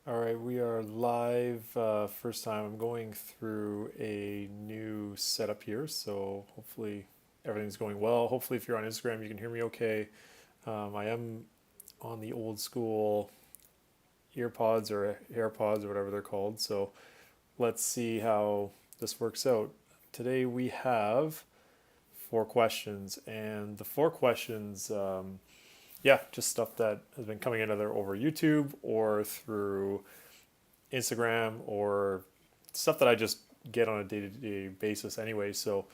All right, we are live. First time I'm going through a new setup here, so hopefully everything's going well. Hopefully, if you're on Instagram, you can hear me okay. I am on the old school earpods or AirPods or whatever they're called, so let's see how this works out. Today we have four questions, and the four questions, yeah, just stuff that has been coming in either over YouTube or through Instagram or stuff that I just get on a day to day basis anyway. So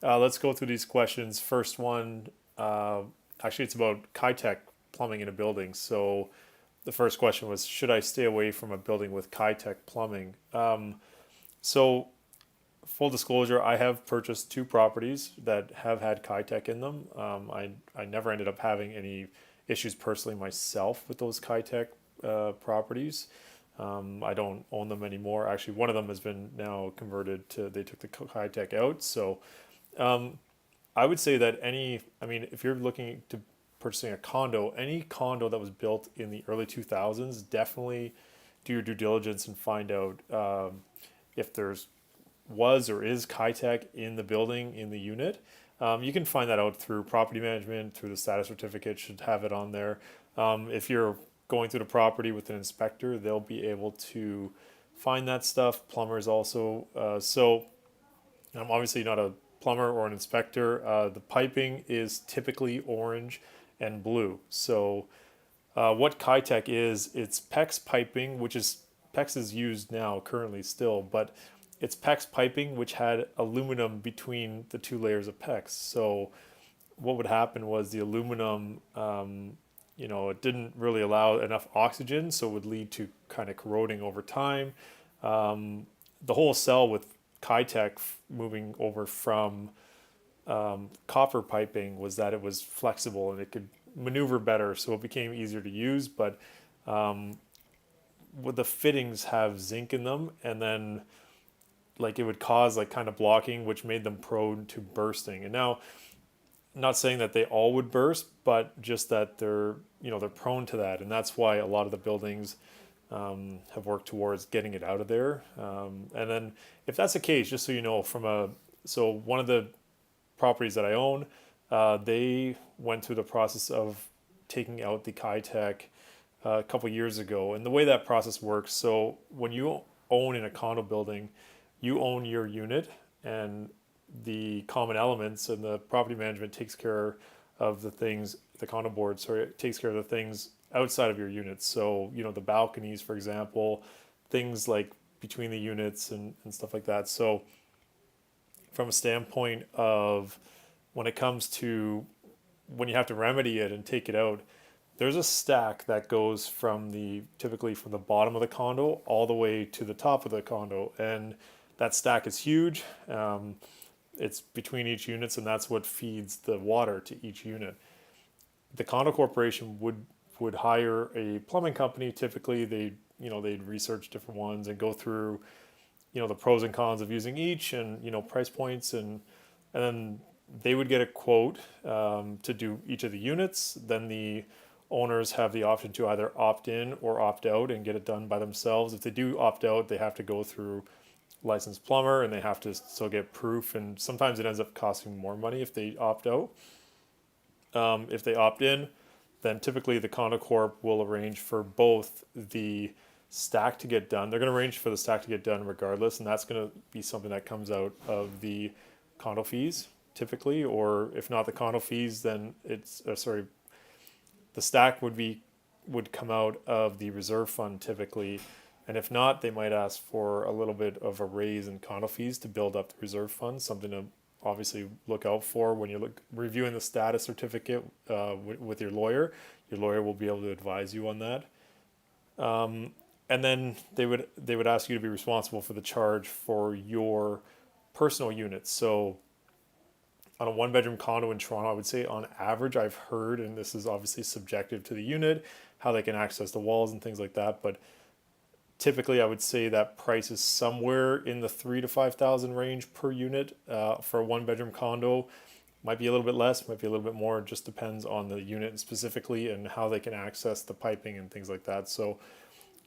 let's go through these questions. First one, actually, it's about Kitec plumbing in a building. So the first question was, should I stay away from a building with Kitec plumbing? So full disclosure, I have purchased two properties that have had Kitec in them. I never ended up having any issues personally myself with those Kitec properties. I don't own them anymore. Actually, one of them has been now converted to, they took the Kitec out. So I would say that if you're looking to purchasing a condo, any condo that was built in the early 2000s, definitely do your due diligence and find out if there's was or is Kitec in the building in the unit. You can find that out through property management, through the status certificate, should have it on there. If you're going through the property with an inspector, they'll be able to find that stuff. Plumbers also. So I'm obviously not a plumber or an inspector. The piping is typically orange and blue. So what Kitec is, it's PEX piping, which is PEX is used now currently still, but it's PEX piping which had aluminum between the two layers of PEX. So what would happen was the aluminum, it didn't really allow enough oxygen, so it would lead to kind of corroding over time. The whole cell with Kitec moving over from copper piping was that it was flexible and it could maneuver better, so it became easier to use. But with the fittings have zinc in them, and then like it would cause like kind of blocking, which made them prone to bursting. And now, not saying that they all would burst, but just that they're prone to that, and that's why a lot of the buildings have worked towards getting it out of there. And then, if that's the case, just so you know, so one of the properties that I own, they went through the process of taking out the Kitec a couple years ago, and the way that process works. So when you own in a condo building, you own your unit, and the common elements and the property management takes care of the things, the condo board, sorry, it takes care of the things outside of your units. So, the balconies, for example, things like between the units and stuff like that. So, from a standpoint of when it comes to when you have to remedy it and take it out, there's a stack that goes typically from the bottom of the condo all the way to the top of the condo. And that stack is huge. It's between each units, and that's what feeds the water to each unit. The condo corporation would hire a plumbing company. Typically, they'd research different ones and go through, the pros and cons of using each, and price points, and then they would get a quote to do each of the units. Then the owners have the option to either opt in or opt out and get it done by themselves. If they do opt out, they have to go through licensed plumber, and they have to still get proof, and sometimes it ends up costing more money if they opt out. If they opt in, then typically the condo corp will arrange for both the stack to get done. They're going to arrange for the stack to get done regardless, and that's going to be something that comes out of the condo fees typically, or if not the condo fees, then the stack would come out of the reserve fund typically. And if not, they might ask for a little bit of a raise in condo fees to build up the reserve fund, something to obviously look out for when you're reviewing the status certificate with your lawyer. Your lawyer will be able to advise you on that. And then they would ask you to be responsible for the charge for your personal units. So on a one bedroom condo in Toronto, I would say on average, I've heard, and this is obviously subjective to the unit, how they can access the walls and things like that, but typically I would say that price is somewhere in the 3,000 to 5,000 range per unit for a one bedroom condo. Might be a little bit less, might be a little bit more. It just depends on the unit specifically and how they can access the piping and things like that. So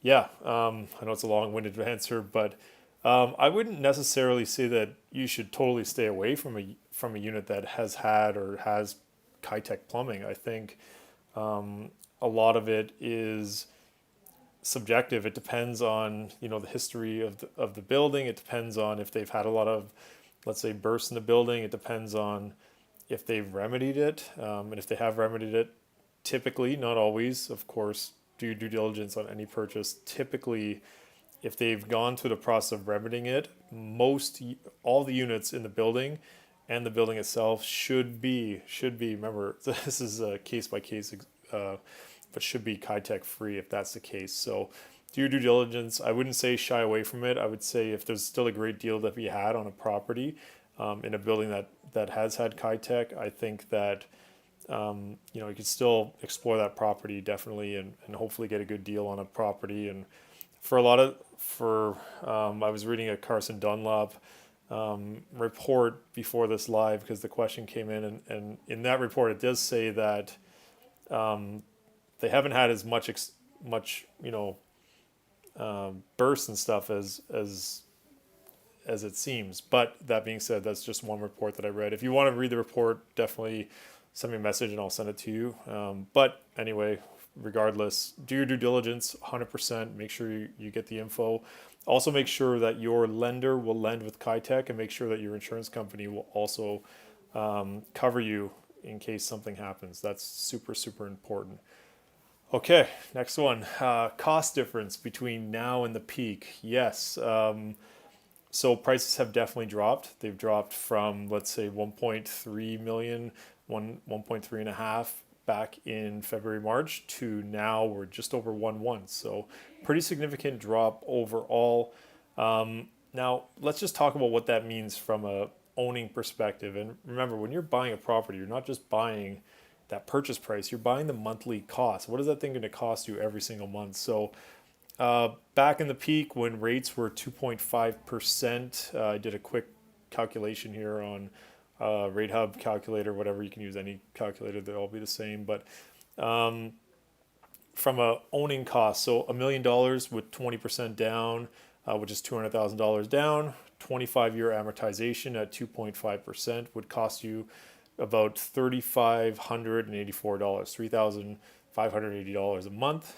Yeah, I know it's a long-winded answer, but I wouldn't necessarily say that you should totally stay away from a unit that has had or has Kitec plumbing. I think a lot of it is subjective. It depends on the history of the building. It depends on if they've had a lot of, let's say, bursts in the building. It depends on if they've remedied it, and if they have remedied it, typically, not always, of course, do your due diligence on any purchase. Typically, if they've gone through the process of remedying it, all the units in the building and the building itself should be. Remember, this is a case by case, but should be Kitec free if that's the case. So do your due diligence. I wouldn't say shy away from it. I would say if there's still a great deal that we had on a property, in a building that has had Kitec, I think that you could still explore that property definitely, and hopefully get a good deal on a property. And for a lot of for I was reading a Carson Dunlop report before this live because the question came in, and in that report it does say that they haven't had as much bursts and stuff as it seems. But that being said, that's just one report that I read. If you want to read the report, definitely send me a message and I'll send it to you. But anyway, regardless, do your due diligence 100%. Make sure you get the info. Also, make sure that your lender will lend with Kitec, and make sure that your insurance company will also cover you in case something happens. That's super, super important. Okay, next one. Cost difference between now and the peak. Yes. So prices have definitely dropped. They've dropped from, let's say, 1.3 million, 1.3 and a half back in February, March, to now we're just over 1.1. So pretty significant drop overall. Now let's just talk about what that means from a owning perspective. And remember, when you're buying a property, you're not just buying that purchase price, you're buying the monthly cost. What is that thing going to cost you every single month? So back in the peak when rates were 2.5%, I did a quick calculation here on Rate Hub calculator, whatever. You can use any calculator, they'll all be the same. But from a owning cost, so $1 million with 20% down, which is $200,000 down, 25-year amortization at 2.5% would cost you about $3,584, $3,580 a month.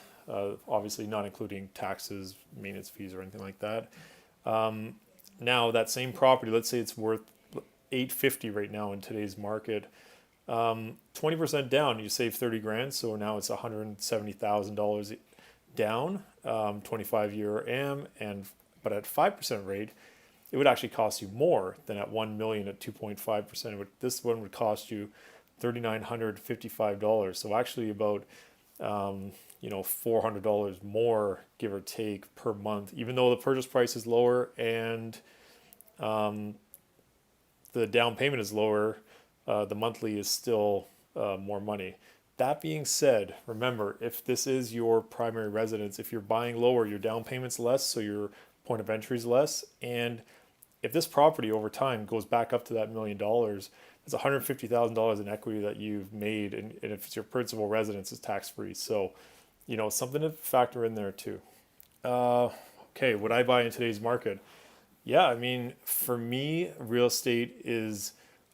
Obviously not including taxes, maintenance fees, or anything like that. Now that same property, let's say it's worth $850 right now in today's market. 20% down, you save 30 grand, so now it's $170,000 down, 25-year am, but at 5% rate, it would actually cost you more than at 1 million at 2.5%. This one would cost you $3,955. So actually about $400 more, give or take, per month, even though the purchase price is lower and the down payment is lower. The monthly is still more money. That being said, remember, if this is your primary residence, if you're buying lower, your down payment's less, so your point of entry is less. And if this property over time goes back up to that $1 million, it's $150,000 in equity that you've made. And if it's your principal residence, it's tax free. So, something to factor in there too. Okay, would I buy in today's market? Yeah, I mean, for me, real estate is.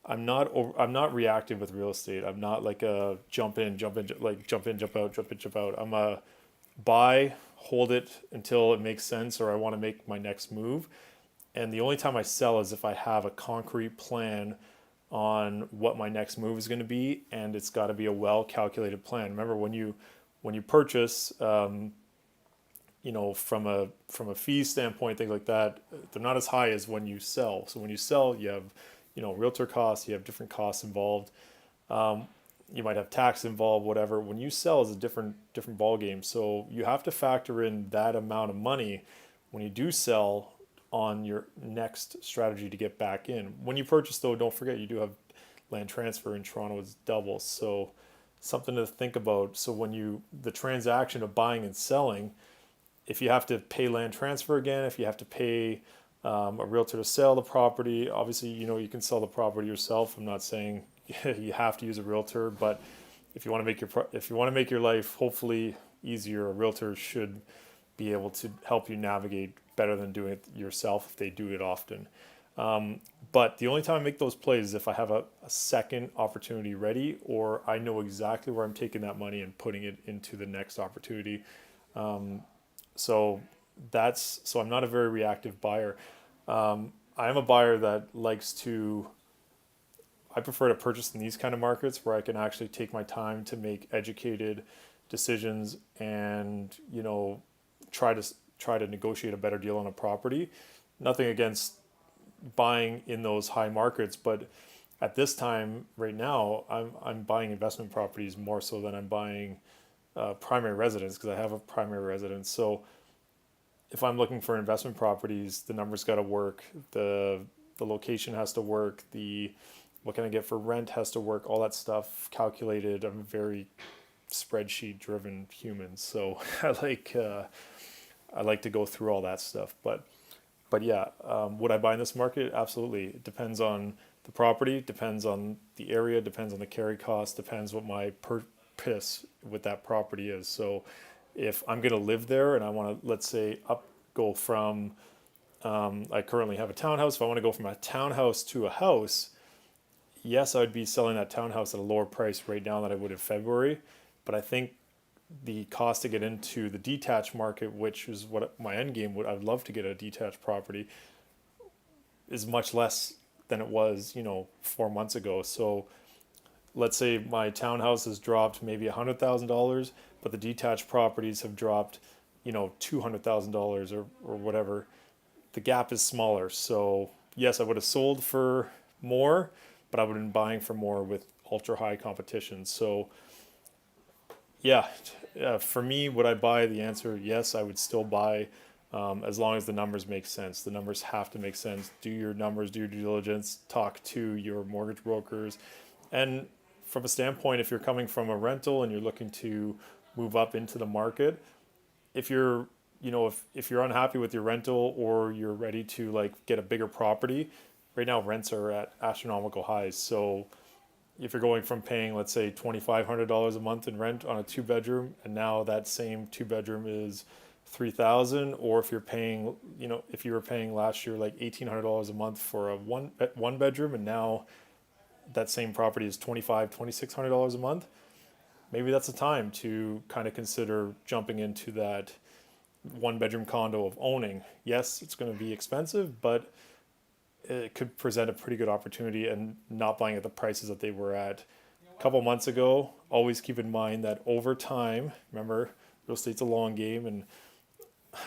I'm not reactive with real estate. I'm not like a jump in, jump out. I'm a buy, hold it until it makes sense or I want to make my next move. And the only time I sell is if I have a concrete plan on what my next move is going to be, and it's got to be a well calculated plan. Remember, when you purchase, from a fee standpoint, things like that, they're not as high as when you sell. So when you sell, you have realtor costs, you have different costs involved. You might have tax involved, whatever. When you sell, is a different ball game. So you have to factor in that amount of money when you do sell on your next strategy to get back in. When you purchase, though, don't forget you do have land transfer in Toronto. It's double, so something to think about. So when the transaction of buying and selling, if you have to pay land transfer again, if you have to pay a realtor to sell the property, obviously you can sell the property yourself. I'm not saying you have to use a realtor, but if you want to make your life hopefully easier, a realtor should be able to help you navigate better than doing it yourself if they do it often. But the only time I make those plays is if I have a second opportunity ready, or I know exactly where I'm taking that money and putting it into the next opportunity. So so I'm not a very reactive buyer. I am a buyer that likes to. I prefer to purchase in these kind of markets where I can actually take my time to make educated decisions and try to negotiate a better deal on a property. Nothing against buying in those high markets, but at this time right now, I'm buying investment properties more so than I'm buying primary residence because I have a primary residence. So if I'm looking for investment properties, the numbers got to work. The location has to work. The what can I get for rent has to work. All that stuff calculated. I'm a very spreadsheet driven human, so I like to go through all that stuff. But yeah, would I buy in this market? Absolutely. It depends on the property, depends on the area, depends on the carry cost, depends what my purpose with that property is. So if I'm going to live there and I want to, let's say, go from, I currently have a townhouse. If I want to go from a townhouse to a house, yes, I would be selling that townhouse at a lower price right now than I would in February. But I think the cost to get into the detached market, which is what my end game would, I would love to get a detached property, is much less than it was, 4 months ago. So let's say my townhouse has dropped maybe $100,000, but the detached properties have dropped, $200,000 or whatever. The gap is smaller. So yes, I would have sold for more, but I would have been buying for more with ultra high competition. So yeah, for me, would I buy? The answer, yes, I would still buy, as long as the numbers make sense. The numbers have to make sense. Do your numbers, do your due diligence, talk to your mortgage brokers. And from a standpoint, if you're coming from a rental and you're looking to move up into the market, if you're, if you're unhappy with your rental or you're ready to like get a bigger property, right now rents are at astronomical highs. So if you're going from paying, let's say, $2,500 a month in rent on a 2 bedroom, and now that same 2 bedroom is 3,000, or if you're paying, if you were paying last year like $1,800 a month for a one bedroom, and now that same property is $2,600 a month, maybe that's the time to kind of consider jumping into that 1 bedroom condo of owning. Yes, it's going to be expensive, but it could present a pretty good opportunity, and not buying at the prices that they were at a couple months ago. Always keep in mind that over time, remember, real estate's a long game, and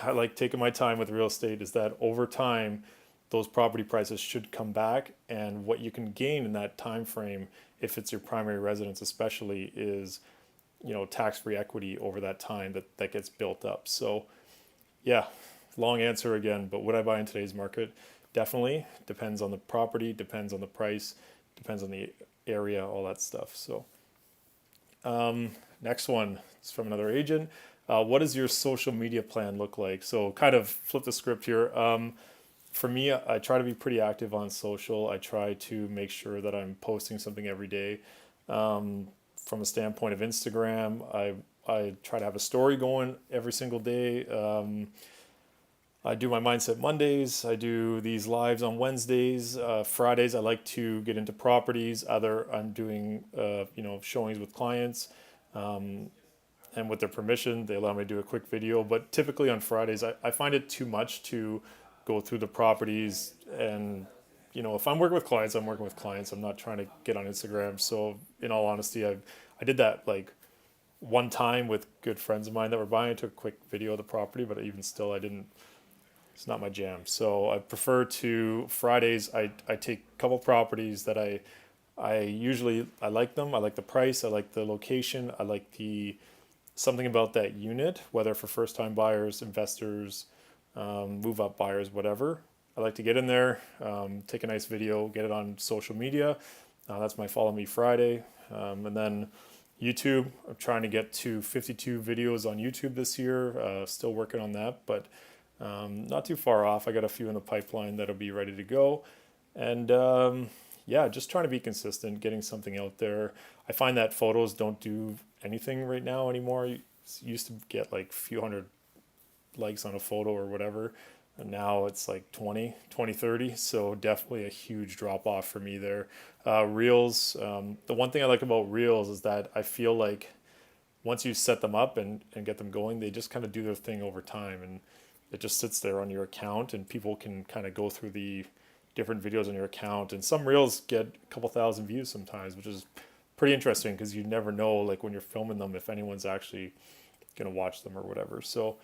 I like taking my time with real estate, is that over time, those property prices should come back, and what you can gain in that time frame, if it's your primary residence especially, is tax-free equity over that time that gets built up. So yeah, long answer again, but would I buy in today's market? Definitely. Depends on the property, depends on the price, depends on the area, all that stuff. So next one is from another agent. What does your social media plan look like? So kind of flip the script here. For me, I try to be pretty active on social. I try to make sure that I'm posting something every day. From a standpoint of Instagram, I try to have a story going every single day. I do my Mindset Mondays. I do these lives on Wednesdays. Fridays, I like to get into properties. Either I'm doing, showings with clients, and with their permission, they allow me to do a quick video. But typically on Fridays, I find it too much to go through the properties. And, if I'm working with clients, I'm working with clients. I'm not trying to get on Instagram. So in all honesty, I did that like one time with good friends of mine that were buying. I took a quick video of the property, but even still, it's not my jam. So I prefer to Fridays. I take a couple properties that I usually, I like them. I like the price. I like the location. I like something about that unit, whether for first time buyers, investors, move up buyers, whatever. I like to get in there, take a nice video, get it on social media. That's my Follow Me Friday. And then YouTube, I'm trying to get to 52 videos on YouTube this year. Still working on that, but not too far off. I got a few in the pipeline that'll be ready to go. And yeah, just trying to be consistent, getting something out there. I find that photos don't do anything right now anymore. You used to get like a few hundred likes on a photo or whatever. And now it's like 20, 30. So definitely a huge drop off for me there. Reels, the one thing I like about Reels is that I feel like once you set them up and get them going, they just kind of do their thing over time. And it just sits there on your account and people can kind of go through the different videos on your account. And some Reels get a couple thousand views sometimes, which is pretty interesting because you never know, like when you're filming them, if anyone's actually going to watch them or whatever. So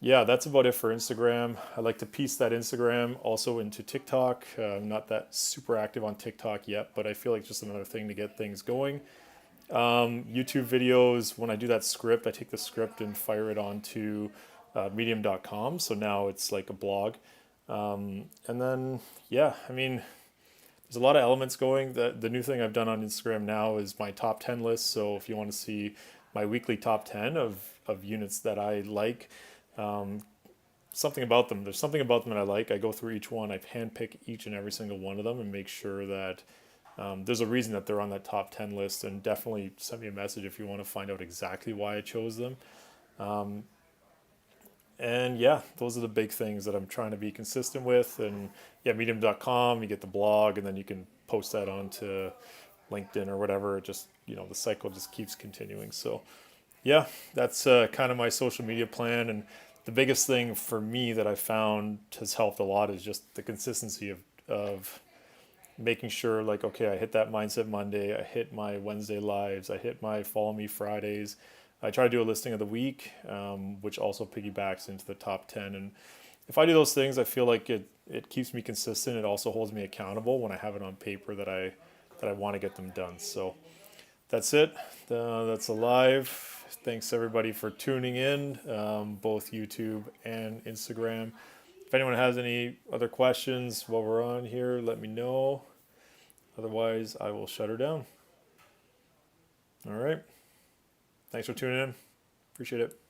yeah, that's about it for Instagram. I like to piece that Instagram also into TikTok. I'm not that super active on TikTok yet, but I feel like just another thing to get things going. YouTube videos, when I do that script, I take the script and fire it onto medium.com. So now it's like a blog. And then, yeah, I mean, there's a lot of elements going. The new thing I've done on Instagram now is my top 10 list. So if you want to see my weekly top 10 of units that I like, um, something about them, there's something about them that I like. I go through each one, I handpick each and every single one of them and make sure that there's a reason that they're on that top 10 list. And definitely send me a message if you want to find out exactly why I chose them. And yeah, those are the big things that I'm trying to be consistent with. And yeah, medium.com, you get the blog, and then you can post that onto LinkedIn or whatever. It just, the cycle just keeps continuing. So yeah, that's kind of my social media plan. And the biggest thing for me that I found has helped a lot is just the consistency of making sure, like, okay, I hit that Mindset Monday, I hit my Wednesday lives, I hit my Follow Me Fridays. I try to do a listing of the week, which also piggybacks into the top 10. And if I do those things, I feel like it keeps me consistent. It also holds me accountable when I have it on paper that I want to get them done. So that's it. That's a live. Thanks everybody for tuning in, both YouTube and Instagram. If anyone has any other questions while we're on here, let me know. Otherwise, I will shut her down. All right. Thanks for tuning in. Appreciate it.